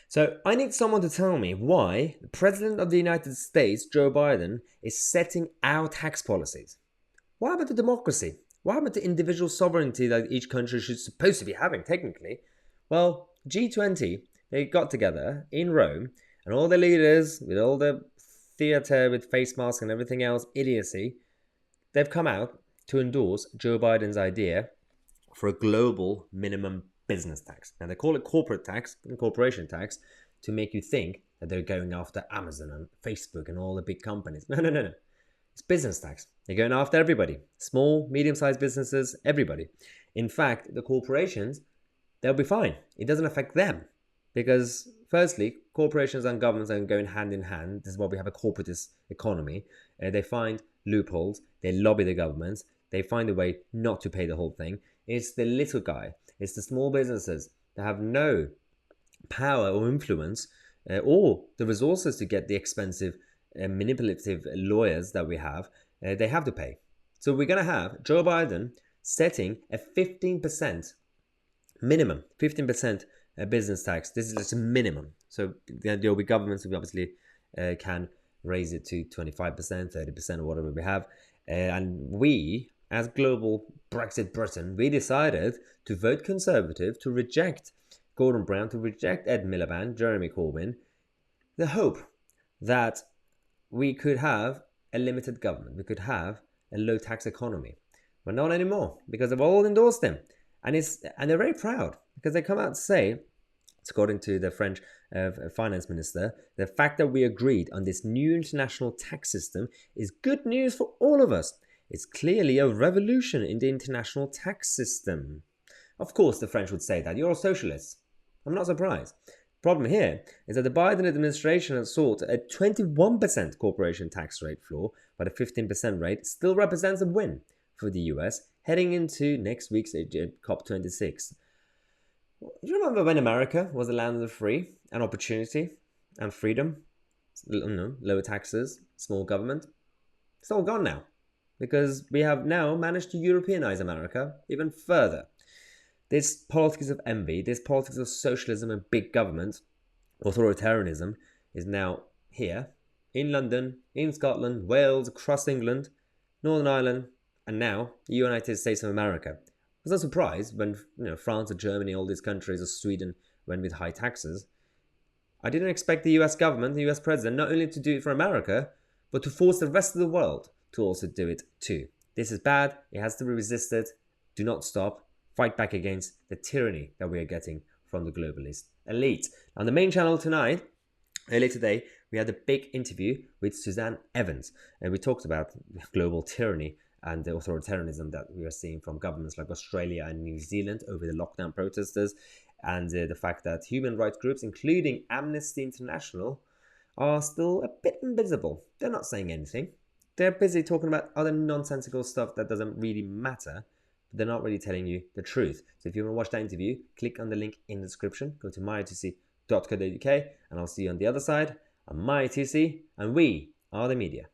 So I need someone to tell me why the President of the United States, Joe Biden, is setting our tax policies. What happened to democracy? What happened to individual sovereignty that each country should supposed to be having, technically? Well, G20, they got together in Rome, and all the leaders, with all the theatre with face masks and everything else, idiocy, they've come out to endorse Joe Biden's idea for a global minimum business tax. Now, they call it corporate tax and corporation tax to make you think that they're going after Amazon and Facebook and all the big companies. No, no, no, no. It's business tax. They're going after everybody. Small, medium-sized businesses, everybody. In fact, the corporations, they'll be fine. It doesn't affect them. Because, firstly, corporations and governments are going hand in hand. This is why we have a corporatist economy. They find loopholes. They lobby the governments. They find a way not to pay the whole thing. It's the little guy. It's the small businesses that have no power or influence or the resources to get the expensive manipulative lawyers that we have. They have to pay. So we're going to have Joe Biden setting a 15% minimum, 15% business tax. This is just a minimum. So there will be governments who obviously can raise it to 25%, 30% or whatever we have. And we, as global Brexit Britain, we decided to vote Conservative, to reject Gordon Brown, to reject Ed Miliband, Jeremy Corbyn, the hope that we could have a limited government, we could have a low tax economy. But not anymore, because they've all endorsed him. And they're very proud, because they come out to say, according to the French finance minister, the fact that we agreed on this new international tax system is good news for all of us. It's clearly a revolution in the international tax system. Of course, the French would say that. You're a socialist. I'm not surprised. Problem here is that the Biden administration has sought a 21% corporation tax rate floor, but a 15% rate still represents a win for the US heading into next week's COP26. Do you remember when America was the land of the free and opportunity and freedom? Lower taxes, small government. It's all gone now, because we have now managed to Europeanize America even further. This politics of envy, this politics of socialism and big government, authoritarianism, is now here in London, in Scotland, Wales, across England, Northern Ireland, and now the United States of America. I was not surprised when France or Germany, all these countries, or Sweden went with high taxes. I didn't expect the US government, the US president, not only to do it for America, but to force the rest of the world to also do it too. This is bad. It has to be resisted. Do not stop. Fight back against the tyranny that we are getting from the globalist elite. On the main channel tonight, earlier today, we had a big interview with Suzanne Evans, and we talked about global tyranny and the authoritarianism that we are seeing from governments like Australia and New Zealand over the lockdown protesters, and the fact that human rights groups, including Amnesty International, are still a bit invisible. They're not saying anything. They're busy talking about other nonsensical stuff that doesn't really matter, but they're not really telling you the truth. So if you want to watch that interview, click on the link in the description, go to mytc.co.uk, and I'll see you on the other side. I'm mytc, and we are the media.